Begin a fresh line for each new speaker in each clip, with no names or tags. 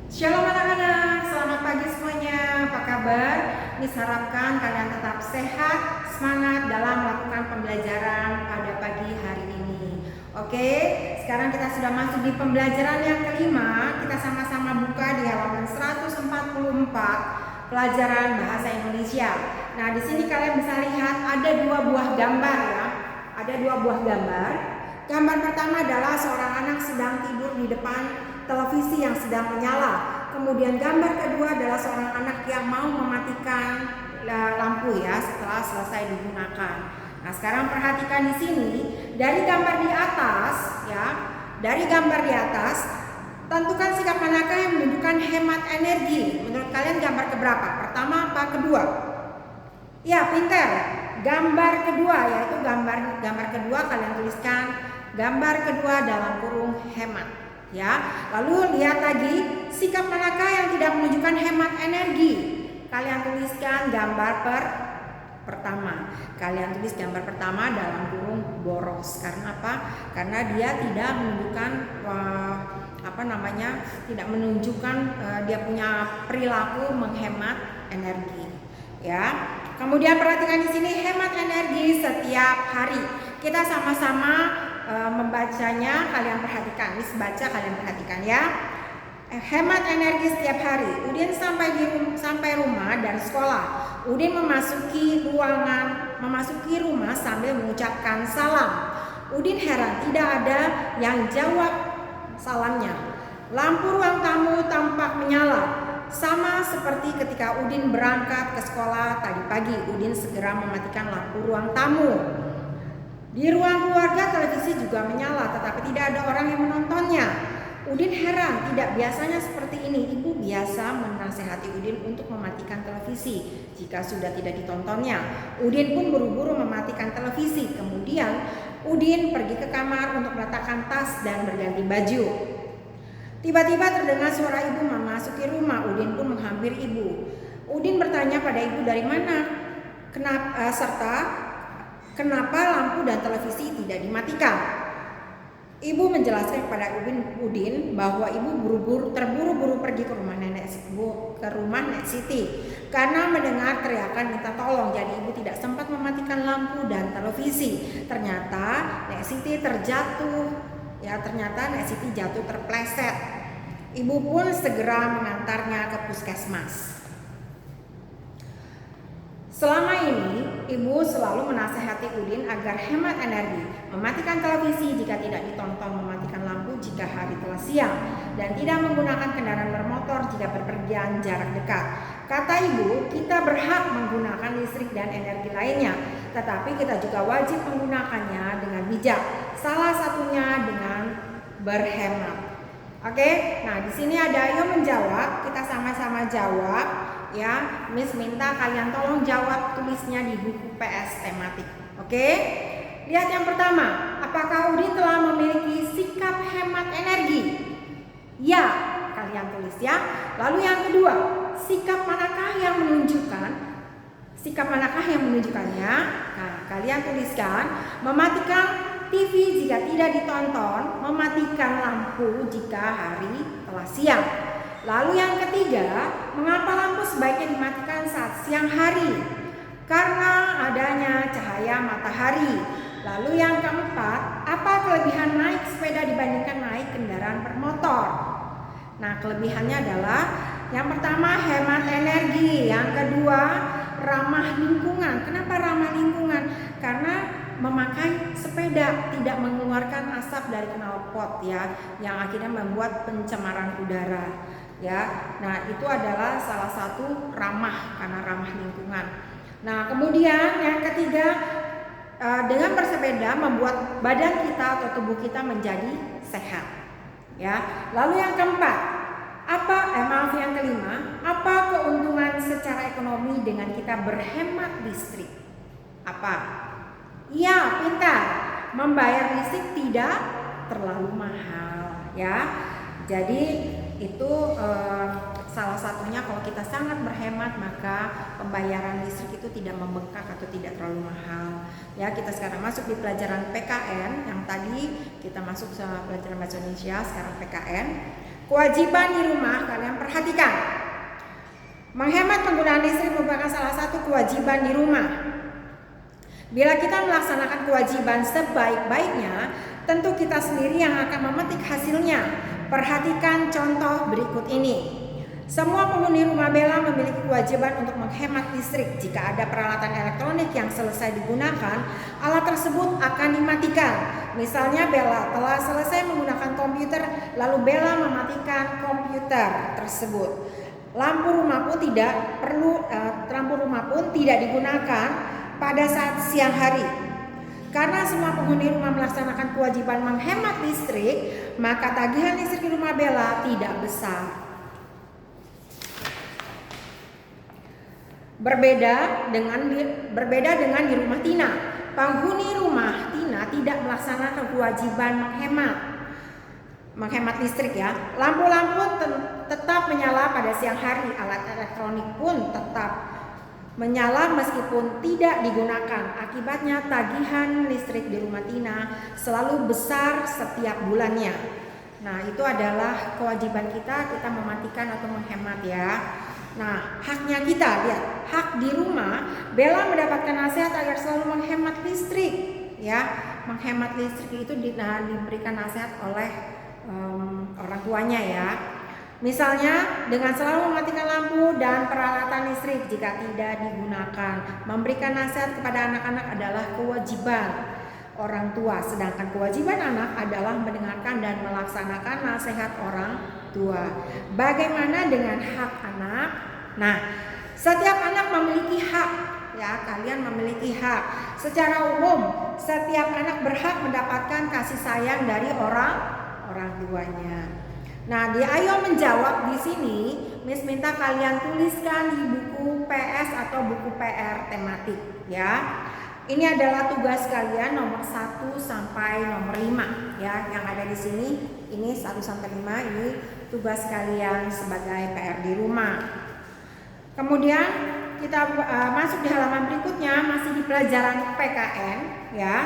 Shalom anak-anak, selamat pagi semuanya. Apa kabar? Miss harapkan kalian tetap sehat, semangat dalam melakukan pembelajaran pada pagi hari ini. Oke, sekarang kita sudah masuk di pembelajaran yang kelima. Kita sama-sama buka di halaman 144 pelajaran bahasa Indonesia. Nah, di sini kalian bisa lihat ada dua buah gambar ya. Ada dua buah gambar. Gambar pertama adalah seorang anak sedang tidur di depan televisi yang sedang menyala. Kemudian gambar kedua adalah seorang anak yang mau mematikan lampu ya setelah selesai digunakan. Nah, sekarang perhatikan di sini dari gambar di atas ya. Dari gambar di atas tentukan sikap manakah yang menunjukkan hemat energi. Menurut kalian gambar keberapa? Pertama apa kedua? Ya, pintar. Gambar kedua yaitu gambar kedua kalian tuliskan gambar kedua dalam kurung hemat. Ya, lalu lihat lagi sikap manakah yang tidak menunjukkan hemat energi. Kalian tuliskan gambar pertama. Kalian tulis gambar pertama dalam kurung boros. Karena apa? Karena dia tidak menunjukkan tidak menunjukkan dia punya perilaku menghemat energi. Ya. Kemudian perhatikan di sini hemat energi setiap hari. Kita sama-sama membacanya, kalian perhatikan. Miss baca, kalian perhatikan ya. Hemat energi setiap hari. Udin sampai rumah dari sekolah. Udin memasuki rumah sambil mengucapkan salam. Udin heran tidak ada yang jawab salamnya. Lampu ruang tamu tampak menyala. Sama seperti ketika Udin berangkat ke sekolah tadi pagi. Udin segera mematikan lampu ruang tamu. Di ruang keluarga televisi juga menyala, tetapi tidak ada orang yang menontonnya. Udin heran, tidak biasanya seperti ini. Ibu biasa menasehati Udin untuk mematikan televisi jika sudah tidak ditontonnya. Udin pun buru-buru mematikan televisi. Kemudian Udin pergi ke kamar untuk meletakkan tas dan berganti baju. Tiba-tiba terdengar suara ibu memasuki rumah. Udin pun menghampiri ibu. Udin bertanya pada ibu dari mana, kenapa lampu dan televisi tidak dimatikan. Ibu menjelaskan kepada Udin bahwa ibu terburu-buru pergi ke rumah Nek Siti karena mendengar teriakan minta tolong. Jadi ibu tidak sempat mematikan lampu dan televisi. Ternyata Nek Siti jatuh terpleset. Ibu pun segera mengantarnya ke puskesmas. Selama ini, ibu selalu menasehati Udin agar hemat energi, mematikan televisi jika tidak ditonton, mematikan lampu jika hari telah siang, dan tidak menggunakan kendaraan bermotor jika berpergian jarak dekat. Kata ibu, kita berhak menggunakan listrik dan energi lainnya, tetapi kita juga wajib menggunakannya dengan bijak. Salah satunya dengan berhemat. Oke, nah di sini ada Ayo menjawab, kita sama-sama jawab. Ya, Miss minta kalian tolong jawab tulisnya di buku PS tematik. Oke? Lihat yang pertama, apakah Udin telah memiliki sikap hemat energi? Ya, kalian tulis ya. Lalu yang kedua, sikap manakah yang menunjukkannya? Nah, kalian tuliskan mematikan TV jika tidak ditonton, mematikan lampu jika hari telah siang. Lalu yang ketiga, mengapa lampu sebaiknya dimatikan saat siang hari? Karena adanya cahaya matahari. Lalu yang keempat, apa kelebihan naik sepeda dibandingkan naik kendaraan bermotor? Nah, kelebihannya adalah yang pertama hemat energi, yang kedua ramah lingkungan. Kenapa ramah lingkungan? Karena memakai sepeda tidak mengeluarkan asap dari knalpot ya, yang akhirnya membuat pencemaran udara. Ya, nah itu adalah salah satu karena ramah lingkungan. Nah, kemudian yang ketiga, dengan bersepeda membuat badan kita atau tubuh kita menjadi sehat. Ya, lalu yang keempat, yang kelima, apa keuntungan secara ekonomi dengan kita berhemat listrik? Apa? Ya, pintar. Membayar listrik tidak terlalu mahal. Ya, jadi itu salah satunya kalau kita sangat berhemat maka pembayaran listrik itu tidak membengkak atau tidak terlalu mahal. Ya, kita sekarang masuk di pelajaran PKN. Yang tadi kita masuk ke pelajaran bahasa Indonesia, sekarang PKN. Kewajiban di rumah kalian perhatikan. Menghemat penggunaan listrik merupakan salah satu kewajiban di rumah. Bila kita melaksanakan kewajiban sebaik-baiknya, tentu kita sendiri yang akan memetik hasilnya. Perhatikan contoh berikut ini. Semua penghuni rumah Bella memiliki kewajiban untuk menghemat listrik. Jika ada peralatan elektronik yang selesai digunakan, alat tersebut akan dimatikan. Misalnya Bella telah selesai menggunakan komputer, lalu Bella mematikan komputer tersebut. Lampu rumah pun tidak digunakan pada saat siang hari. Karena semua penghuni rumah melaksanakan kewajiban menghemat listrik, maka tagihan listrik di rumah Bella tidak besar. Berbeda dengan di rumah Tina. Penghuni rumah Tina tidak melaksanakan kewajiban menghemat listrik ya. Lampu-lampu tetap menyala pada siang hari. Alat elektronik pun tetap menyala meskipun tidak digunakan. Akibatnya tagihan listrik di rumah Tina selalu besar setiap bulannya. Nah, itu adalah kewajiban kita mematikan atau menghemat ya. Nah, haknya kita, lihat, hak di rumah. Bella mendapatkan nasihat agar selalu menghemat listrik ya. Menghemat listrik itu diberikan nasihat oleh orang tuanya ya. Misalnya dengan selalu mematikan lampu dan peralatan listrik jika tidak digunakan. Memberikan nasihat kepada anak-anak adalah kewajiban orang tua, sedangkan kewajiban anak adalah mendengarkan dan melaksanakan nasihat orang tua. Bagaimana dengan hak anak? Nah, setiap anak memiliki hak ya, kalian memiliki hak. Secara umum, setiap anak berhak mendapatkan kasih sayang dari orang tuanya. Nah, di Ayo Menjawab di sini, Miss minta kalian tuliskan di buku PS atau buku PR tematik ya. Ini adalah tugas kalian nomor 1 sampai nomor 5 ya, yang ada di sini. Ini 1 sampai 5 ini tugas kalian sebagai PR di rumah. Kemudian kita masuk di halaman berikutnya, masih di pelajaran PKN ya.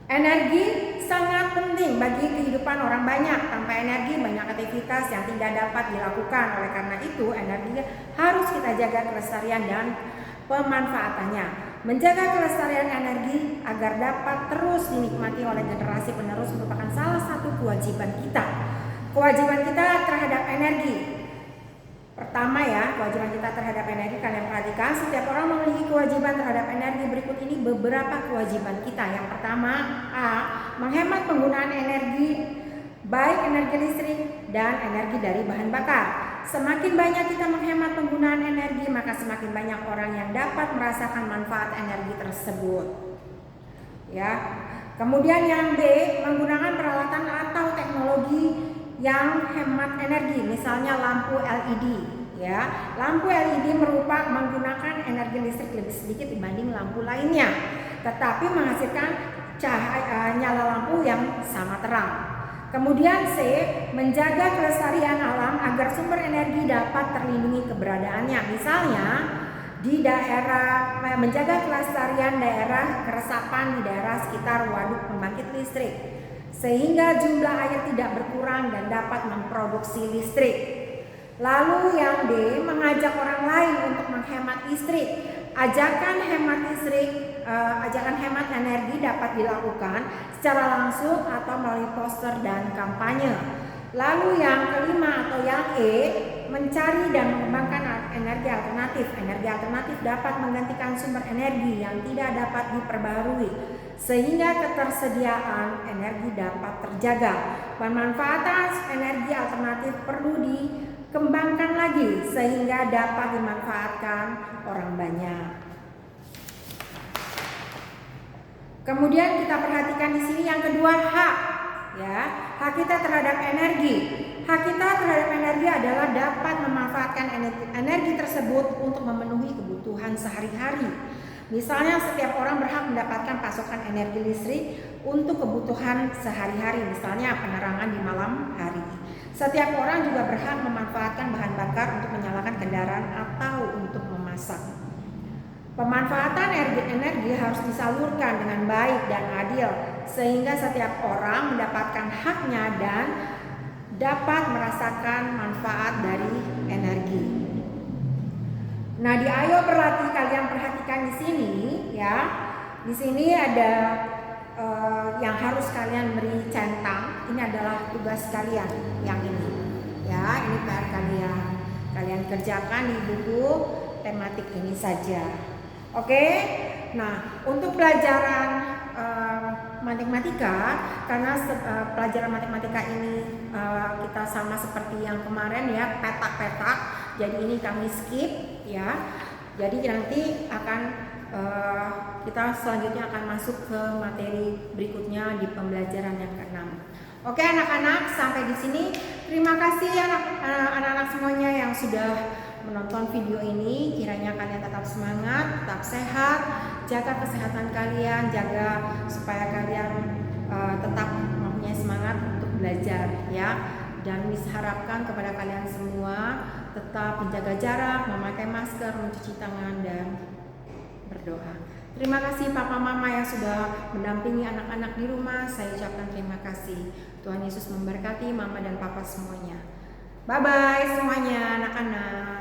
Energi sangat penting bagi kehidupan orang banyak. Tanpa energi banyak aktivitas yang tidak dapat dilakukan. Oleh karena itu, energi harus kita jaga kelestarian dan pemanfaatannya. Menjaga kelestarian energi agar dapat terus dinikmati oleh generasi penerus merupakan salah satu kewajiban kita. Kewajiban kita terhadap energi. Pertama ya, kewajiban kita terhadap energi, kalian perhatikan setiap orang memiliki kewajiban terhadap energi. Berikut ini beberapa kewajiban kita. Yang pertama, A. Menghemat penggunaan energi, baik energi listrik dan energi dari bahan bakar. Semakin banyak kita menghemat penggunaan energi, maka semakin banyak orang yang dapat merasakan manfaat energi tersebut. Ya. Kemudian yang B, menggunakan peralatan atau teknologi yang hemat energi, misalnya lampu LED. Ya, lampu LED menggunakan energi listrik lebih sedikit dibanding lampu lainnya, tetapi menghasilkan nyala lampu yang sama terang. Kemudian C, menjaga kelestarian alam agar sumber energi dapat terlindungi keberadaannya. Misalnya di daerah, menjaga kelestarian daerah keresapan di daerah sekitar waduk pembangkit listrik, sehingga jumlah air tidak berkurang dan dapat memproduksi listrik. Lalu yang D, mengajak orang lain untuk menghemat listrik. Ajakan hemat energi dapat dilakukan secara langsung atau melalui poster dan kampanye. Lalu yang kelima atau yang E, mencari dan mengembangkan energi alternatif. Energi alternatif dapat menggantikan sumber energi yang tidak dapat diperbarui, sehingga ketersediaan energi dapat terjaga. Pemanfaatan energi alternatif perlu dikembangkan lagi sehingga dapat dimanfaatkan orang banyak. Kemudian kita perhatikan di sini yang kedua, hak. Ya, hak kita terhadap energi. Hak kita terhadap energi adalah dapat memanfaatkan energi tersebut untuk memenuhi kebutuhan sehari-hari. Misalnya setiap orang berhak mendapatkan pasokan energi listrik untuk kebutuhan sehari-hari, misalnya penerangan di malam hari. Setiap orang juga berhak memanfaatkan bahan bakar untuk menyalakan kendaraan atau untuk memasak. Pemanfaatan energi harus disalurkan dengan baik dan adil, sehingga setiap orang mendapatkan haknya dan dapat merasakan manfaat dari energi. Nah, di Ayo Berlatih kalian perhatikan di sini ya. Di sini ada yang harus kalian beri centang. Ini adalah tugas kalian yang ini. Ya, ini PR kalian. Kalian kerjakan di buku tematik ini saja. Oke. Nah, untuk pelajaran matematika, karena pelajaran matematika ini kita sama seperti yang kemarin ya, petak-petak. Jadi ini kami skip ya. Jadi nanti akan kita selanjutnya akan masuk ke materi berikutnya di pembelajaran yang ke-6. Oke anak-anak, sampai di sini. Terima kasih anak-anak semuanya yang sudah menonton video ini. Kiranya kalian tetap semangat, tetap sehat, jaga kesehatan kalian, jaga supaya kalian tetap mempunyai semangat untuk belajar ya. Dan diharapkan kepada kalian semua tetap menjaga jarak, memakai masker, mencuci tangan, dan berdoa. Terima kasih Papa Mama yang sudah mendampingi anak-anak di rumah. Saya ucapkan terima kasih. Tuhan Yesus memberkati Mama dan Papa semuanya. Bye-bye semuanya anak-anak.